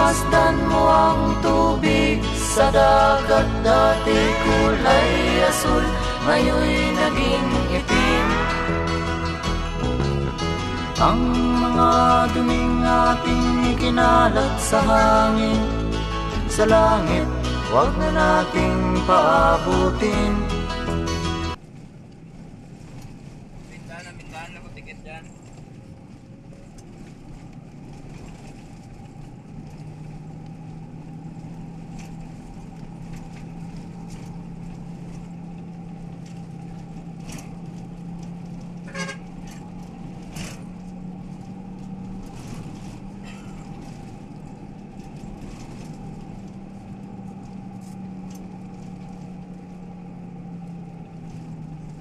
Pinagmasdan mo ang tubig sa dagat, dati kulay asul, ngayon'y naging itim. Ang mga duming ating ikinalat sa hangin, sa langit, huwag na nating paabutin. Mintahan na ko ticket dyan.